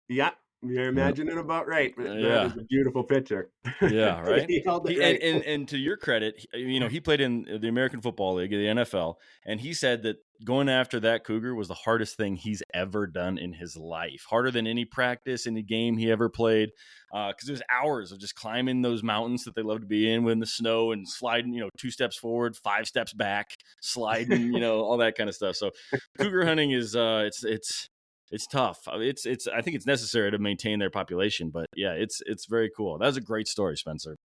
Yeah, You're Yeah. imagining about right. That Yeah. is a beautiful picture. Yeah, right. He held it He right. and to your credit, he played in the American Football League, the NFL, and he said that going after that cougar was the hardest thing he's ever done in his life. Harder than any practice, any game he ever played, because it was hours of just climbing those mountains that they love to be in the snow and sliding, 2 steps forward, 5 steps back, sliding, all that kind of stuff. So, cougar hunting is it's tough. It's I think it's necessary to maintain their population, but yeah, it's very cool. That was a great story, Spencer.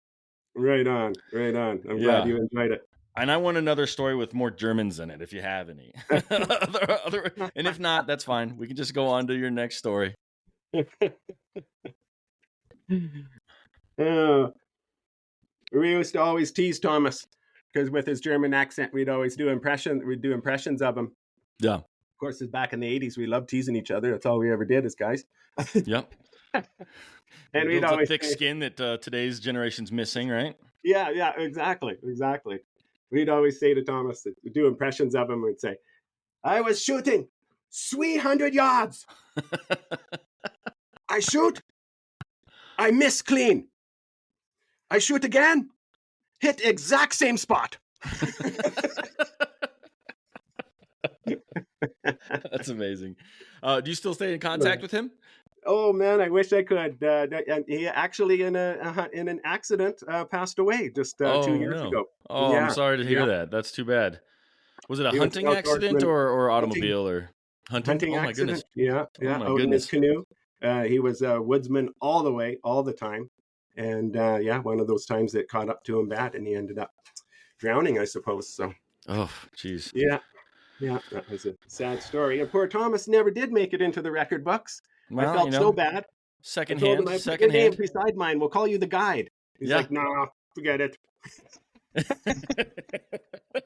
Right on, right on. I'm glad Yeah. you enjoyed it. And I want another story with more Germans in it, if you have any. And if not, that's fine. We can just go on to your next story. We used to always tease Thomas because with his German accent, we'd do impressions of him. Yeah. Of course, it's back in the 80s. We loved teasing each other. That's all we ever did as guys. Yep. And we'd builds always a thick skin that today's generation's missing, right? Yeah, exactly. We'd always say to Thomas, do impressions of him, we'd say, I was shooting 300 yards. I shoot. I miss clean. I shoot again. Hit exact same spot. That's amazing. Do you still stay in contact with him? Oh man, I wish I could. He actually in an accident passed away just 2 years ago. Oh, Yeah. I'm sorry to hear that. That's too bad. Was it a He was hunting accident or automobile or hunting Oh my accident? goodness. Yeah. Oh my Out in his goodness. canoe. He was a woodsman all the way, all the time, and one of those times that caught up to him bad, and he ended up drowning, I suppose. So. Oh, jeez. Yeah, that was a sad story. And poor Thomas never did make it into the record books. Well, I felt so bad. Second I told hand. him, Second your name hand. beside mine. We'll call you the guide. He's like, nah, forget it.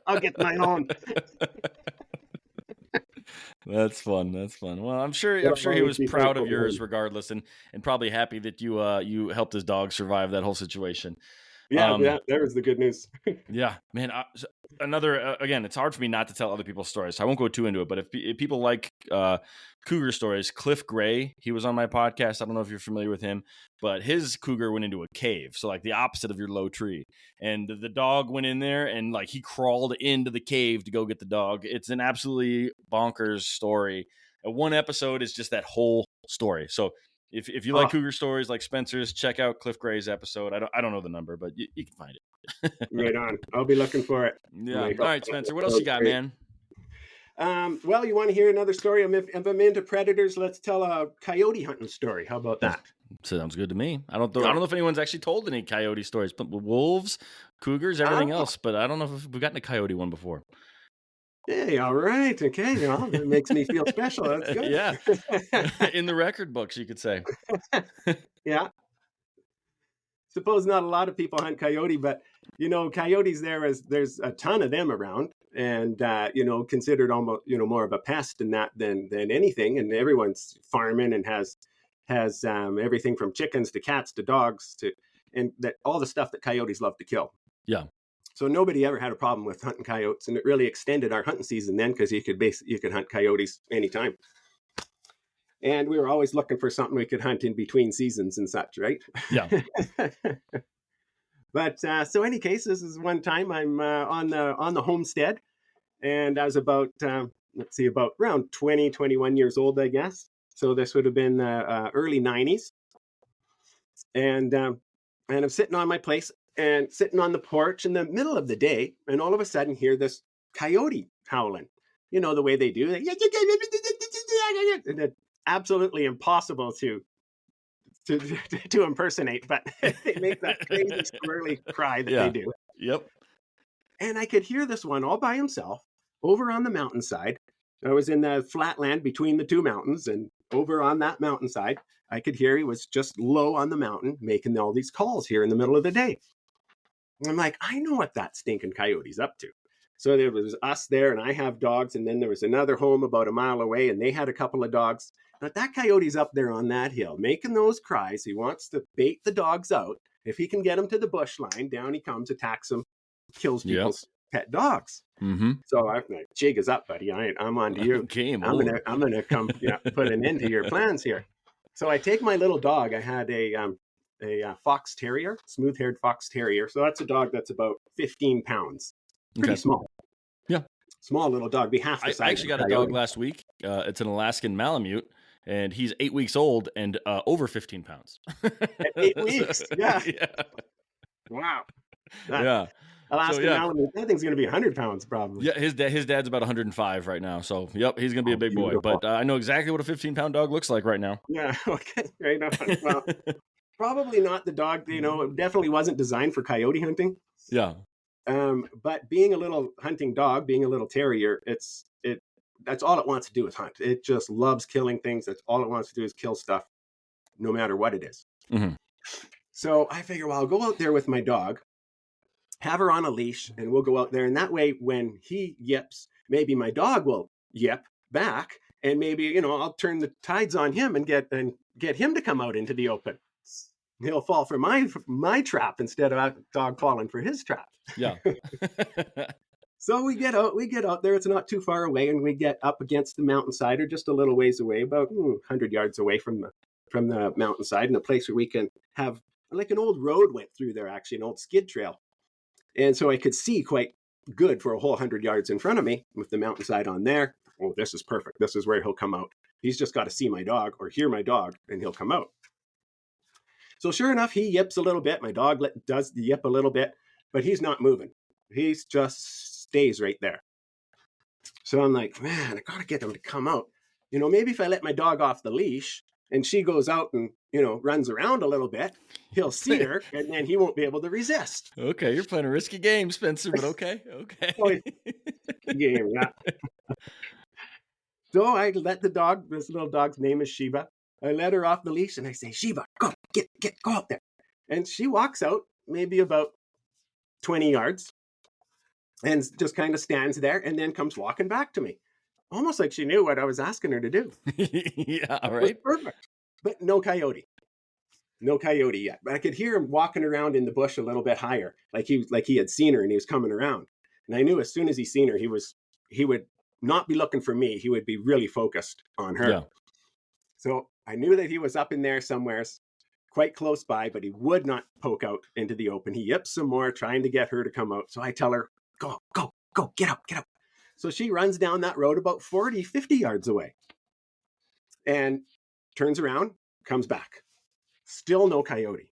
I'll get my own. That's fun. Well, I'm sure he was proud of yours regardless, and probably happy that you helped his dog survive that whole situation. Yeah, there was the good news. Yeah, man. Another again, it's hard for me not to tell other people's stories, so I won't go too into it. But if people like cougar stories, Cliff Gray, he was on my podcast. I don't know if you're familiar with him, but his cougar went into a cave, so like the opposite of your low tree, and the dog went in there and like he crawled into the cave to go get the dog. It's an absolutely bonkers story. One episode is just that whole story. So if you like cougar stories like Spencer's, check out Cliff Gray's episode. I don't know the number, but you can find it. Right on. I'll be looking for it. Yeah. All right, Spencer. What else you got, man? Well, you want to hear another story? If I'm into predators, let's tell a coyote hunting story. How about that? Sounds good to me. I don't know if anyone's actually told any coyote stories, but wolves, cougars, everything else. But I don't know if we've gotten a coyote one before. Hey, all right. Okay. Well, it makes me feel special. That's good. Yeah. In the record books, you could say. Yeah. Suppose not a lot of people hunt coyote, but coyotes there's a ton of them around, and considered almost more of a pest than anything, and everyone's farming and has everything from chickens to cats to dogs and that all the stuff that coyotes love to kill. Yeah. So nobody ever had a problem with hunting coyotes, and it really extended our hunting season then because you could hunt coyotes anytime. And we were always looking for something we could hunt in between seasons and such, right? Yeah. But so any case, this is one time I'm on the homestead, and I was about around 20, 21 years old, I guess. So this would have been early 90s. And I'm sitting on my place and sitting on the porch in the middle of the day, and all of a sudden hear this coyote howling. You know the way they do. And it's absolutely impossible to impersonate, but they make that crazy squirrely cry that they do. Yep. And I could hear this one all by himself over on the mountainside. I was in the flatland between the two mountains, and over on that mountainside, I could hear he was just low on the mountain making all these calls here in the middle of the day. And I'm like, I know what that stinking coyote's up to. So there was us there, and I have dogs, and then there was another home about a mile away, and they had a couple of dogs. But that coyote's up there on that hill making those cries. He wants to bait the dogs out. If he can get them to the bush line, down he comes, attacks them, kills people's pet dogs. Mm-hmm. So I'm like, jig is up, buddy. I'm on to you. Game I'm gonna come put an end to your plans here. So I take my little dog. I had a fox terrier, smooth-haired fox terrier. So that's a dog that's about 15 pounds. Pretty Okay. small. Yeah. Small little dog, be half the size. I actually got a dog last week. It's an Alaskan Malamute, and he's 8 weeks old and over 15 pounds. At 8 weeks. Yeah. Yeah. Wow. Yeah. Alaskan Malamute, that thing's going to be 100 pounds probably. Yeah, his dad's about 105 right now. So, yep, he's going to be a big boy. Beautiful. But I know exactly what a 15-pound dog looks like right now. Yeah, okay. Right on. Well, probably not the dog, it definitely wasn't designed for coyote hunting. Yeah. But being a little hunting dog, being a little terrier, that's all it wants to do is hunt. It just loves killing things. That's all it wants to do is kill stuff, no matter what it is. Mm-hmm. So I figure, well, I'll go out there with my dog, have her on a leash, and we'll go out there. And that way, when he yips, maybe my dog will yip back, and maybe, I'll turn the tides on him and get him to come out into the open. He'll fall for my trap instead of a dog falling for his trap. Yeah. So we get out there. It's not too far away, and we get up against the mountainside, or just a little ways away, about 100 yards away from the mountainside, in a place where we can have like an old road went through there, actually, an old skid trail. And so I could see quite good for a whole 100 yards in front of me with the mountainside on there. Oh, this is perfect. This is where he'll come out. He's just got to see my dog or hear my dog, and he'll come out. So sure enough, he yips a little bit. My dog does the yip a little bit, but he's not moving. He just stays right there. So I'm like, man, I got to get him to come out. Maybe if I let my dog off the leash and she goes out and, runs around a little bit, he'll see her, and then he won't be able to resist. Okay, you're playing a risky game, Spencer, but okay. Game, yeah. So I let the dog, this little dog's name is Sheba. I let her off the leash and I say, Sheba, go out there. And she walks out maybe about 20 yards and just kind of stands there and then comes walking back to me. Almost like she knew what I was asking her to do. Yeah, right. Perfect. But no coyote. No coyote yet. But I could hear him walking around in the bush a little bit higher, like he had seen her and he was coming around. And I knew as soon as he seen her, he would not be looking for me. He would be really focused on her. Yeah. So I knew that he was up in there somewhere, quite close by, but he would not poke out into the open. He yips some more, trying to get her to come out. So I tell her, go, get up. So she runs down that road about 40, 50 yards away and turns around, comes back. Still no coyote.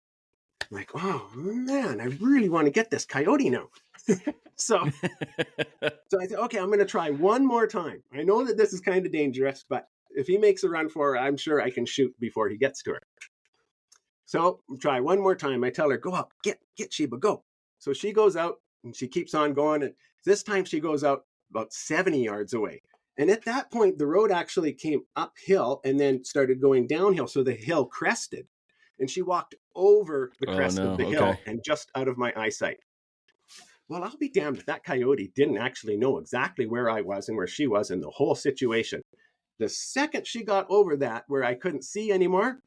I'm like, oh man, I really want to get this coyote now. So I said, okay, I'm going to try one more time. I know that this is kind of dangerous, but if he makes a run for her, I'm sure I can shoot before he gets to her. So try one more time. I tell her, go up, get Sheba, go. So she goes out and she keeps on going. And this time she goes out about 70 yards away. And at that point, the road actually came uphill and then started going downhill. So the hill crested. And she walked over the crest of the hill and just out of my eyesight. Well, I'll be damned if that coyote didn't actually know exactly where I was and where she was in the whole situation. The second she got over that, where I couldn't see anymore,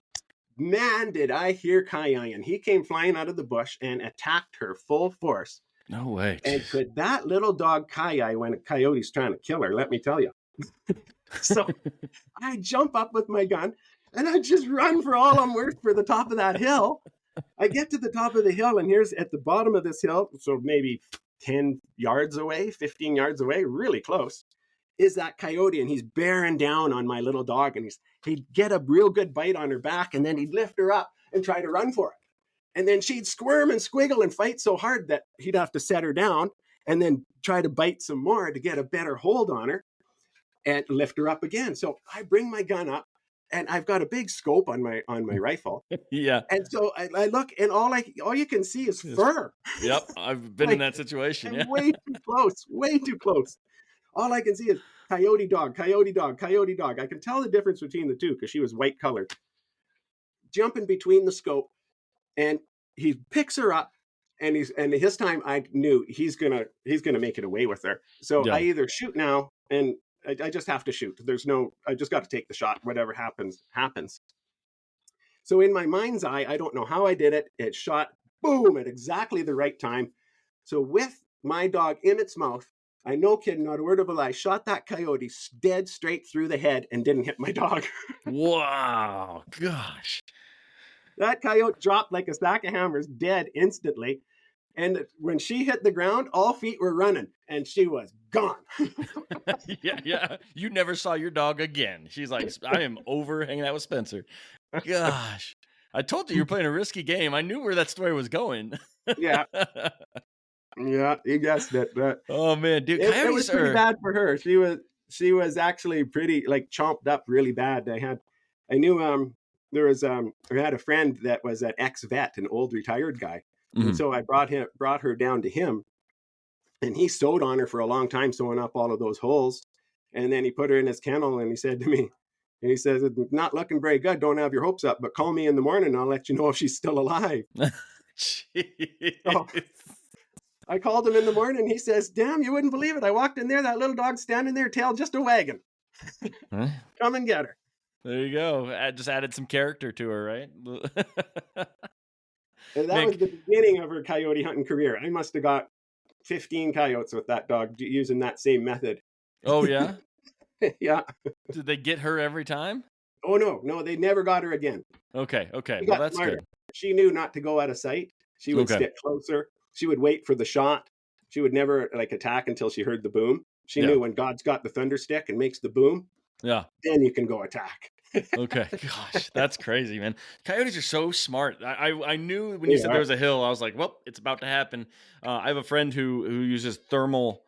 man, did I hear Cayenne. He came flying out of the bush and attacked her full force. No way. And could that little dog Cayenne when a coyote's trying to kill her, let me tell you. So I jump up with my gun and I just run for all I'm worth for the top of that hill. I get to the top of the hill, and here's at the bottom of this hill, so maybe 10 yards away, 15 yards away, really close, is that coyote, and he's bearing down on my little dog, and he'd get a real good bite on her back, and then he'd lift her up and try to run for it. And then she'd squirm and squiggle and fight so hard that he'd have to set her down and then try to bite some more to get a better hold on her and lift her up again. So I bring my gun up, and I've got a big scope on my rifle. Yeah. And so I look, and all you can see is fur. Yep, I've been in that situation. Yeah. Way too close. All I can see is coyote dog, coyote dog, coyote dog. I can tell the difference between the two because she was white colored. Jumping between the scope, and he picks her up, and his time I knew he's gonna make it away with her. So I either shoot now, and I just have to shoot. I just got to take the shot. Whatever happens, happens. So in my mind's eye, I don't know how I did it. It shot, boom, at exactly the right time. So with my dog in its mouth, I no kidding, not a word of a lie, shot that coyote dead straight through the head and didn't hit my dog. Wow. Gosh. That coyote dropped like a sack of hammers, dead instantly. And when she hit the ground, all feet were running and she was gone. Yeah. You never saw your dog again. She's like, I am over hanging out with Spencer. Gosh. I told you were playing a risky game. I knew where that story was going. Yeah. Yeah, you guessed it. But oh man, dude, it was pretty bad for her. She was actually pretty like chomped up really bad. I knew there was I had a friend that was an ex-vet, an old retired guy. And so I brought her down to him, and he sewed on her for a long time, sewing up all of those holes. And then he put her in his kennel and he said to me, he says, "It's not looking very good. Don't have your hopes up, but call me in the morning and I'll let you know if she's still alive." So, I called him in the morning. He says, "Damn, you wouldn't believe it. I walked in there, that little dog standing there, tail just a wagging. Come and get her." There you go. I just added some character to her, right? And that was the beginning of her coyote hunting career. I must have got 15 coyotes with that dog using that same method. Oh, yeah? Yeah. Did they get her every time? Oh, no, they never got her again. Okay. Well, that's smarter. Good. She knew not to go out of sight. She would stick closer. She would wait for the shot. She would never like attack until she heard the boom. She knew when God's got the thunder stick and makes the boom, then you can go attack. Okay. Gosh, that's crazy, man. Coyotes are so smart. I knew when you said there was a hill, I was like, well, it's about to happen. I have a friend who uses thermal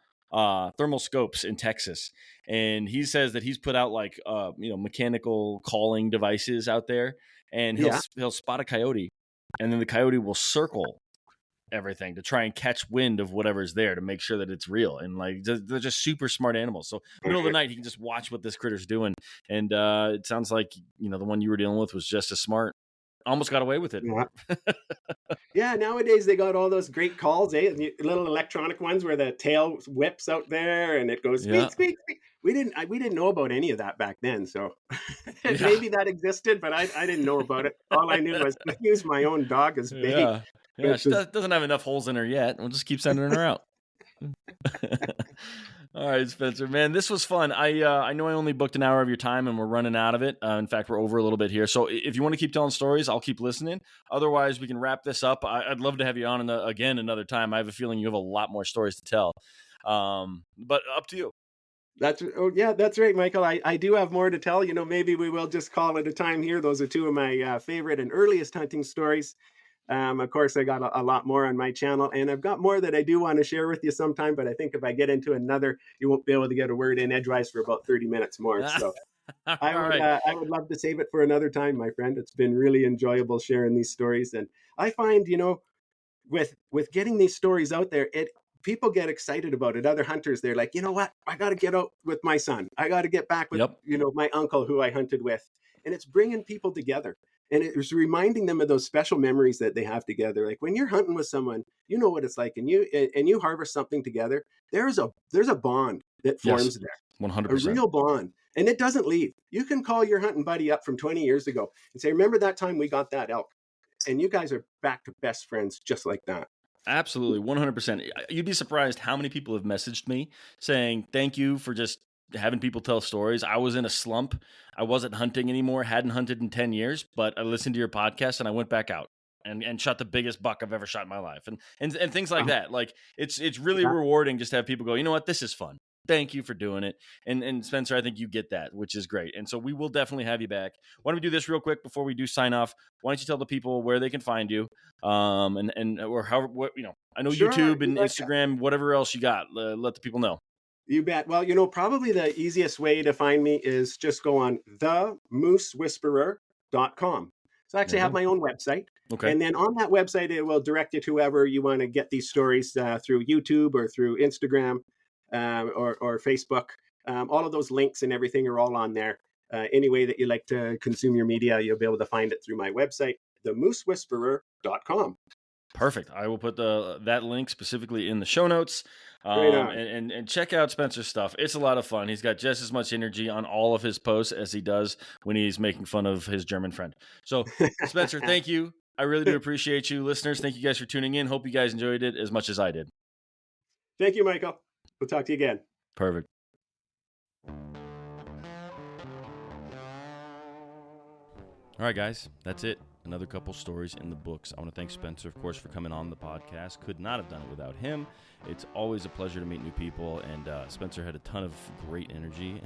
scopes in Texas, and he says that he's put out like mechanical calling devices out there, and he'll spot a coyote, and then the coyote will circle everything to try and catch wind of whatever's there to make sure that it's real. And like they're just super smart animals. So middle of the night, he can just watch what this critter's doing. And it sounds like the one you were dealing with was just as smart. Almost got away with it. Yeah, nowadays they got all those great calls, little electronic ones where the tail whips out there and it goes squeak, squeak, squeak. We didn't know about any of that back then, so maybe that existed, but I didn't know about it. All I knew was I use my own dog as bait. Yeah, she doesn't have enough holes in her yet. We'll just keep sending her out. All right, Spencer, man, this was fun. I know I only booked an hour of your time and we're running out of it. In fact, we're over a little bit here. So if you want to keep telling stories, I'll keep listening. Otherwise, we can wrap this up. I'd love to have you on again another time. I have a feeling you have a lot more stories to tell. But up to you. That's right, Michael. I do have more to tell. Maybe we will just call it a time here. Those are two of my favorite and earliest hunting stories. Of course, I got a lot more on my channel, and I've got more that I do want to share with you sometime. But I think if I get into another, you won't be able to get a word in edgewise for about 30 minutes more. So I would love to save it for another time, my friend. It's been really enjoyable sharing these stories. And I find, with getting these stories out there, people get excited about it. Other hunters, they're like, you know what? I got to get out with my son. I got to get back with, my uncle who I hunted with. And it's bringing people together. And it was reminding them of those special memories that they have together. Like when you're hunting with someone, you know what it's like, and you harvest something together. There's a bond that forms there, 100%, a real bond, and it doesn't leave. You can call your hunting buddy up from 20 years ago and say, "Remember that time we got that elk?" And you guys are back to best friends, just like that. Absolutely, 100%. You'd be surprised how many people have messaged me saying thank you for just having people tell stories. I was in a slump. I wasn't hunting anymore, hadn't hunted in 10 years, but I listened to your podcast and I went back out and shot the biggest buck I've ever shot in my life. And things like that. Like it's really rewarding just to have people go, you know what, this is fun. Thank you for doing it. And Spencer, I think you get that, which is great. And so we will definitely have you back. Why don't we do this real quick before we do sign off? Why don't you tell the people where they can find you? Or however, I know YouTube and Instagram, whatever else you got, let the people know. You bet. Well, probably the easiest way to find me is just go on themoosewhisperer.com. So I actually have my own website. Okay. And then on that website, it will direct you to whoever you want to get these stories through YouTube or through Instagram or Facebook. All of those links and everything are all on there. Any way that you like to consume your media, you'll be able to find it through my website, themoosewhisperer.com. Perfect. I will put that link specifically in the show notes. And check out Spencer's stuff. It's a lot of fun. He's got just as much energy on all of his posts as he does when he's making fun of his German friend. So, Spencer, thank you. I really do appreciate you. Listeners, thank you guys for tuning in. Hope you guys enjoyed it as much as I did. Thank you, Michael. We'll talk to you again. Perfect. All right, guys, that's it. Another couple stories in the books. I want to thank Spencer, of course, for coming on the podcast. Could not have done it without him. It's always a pleasure to meet new people, and Spencer had a ton of great energy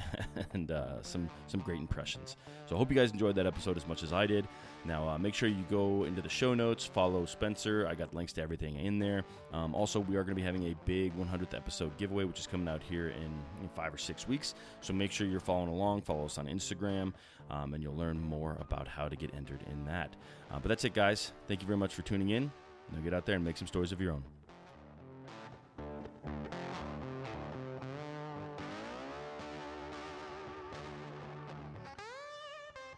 and some great impressions. So I hope you guys enjoyed that episode as much as I did. Now, make sure you go into the show notes, follow Spencer. I got links to everything in there. Also, we are going to be having a big 100th episode giveaway, which is coming out here in 5 or 6 weeks. So make sure you're following along. Follow us on Instagram, and you'll learn more about how to get entered in that. But that's it, guys. Thank you very much for tuning in. Now get out there and make some stories of your own.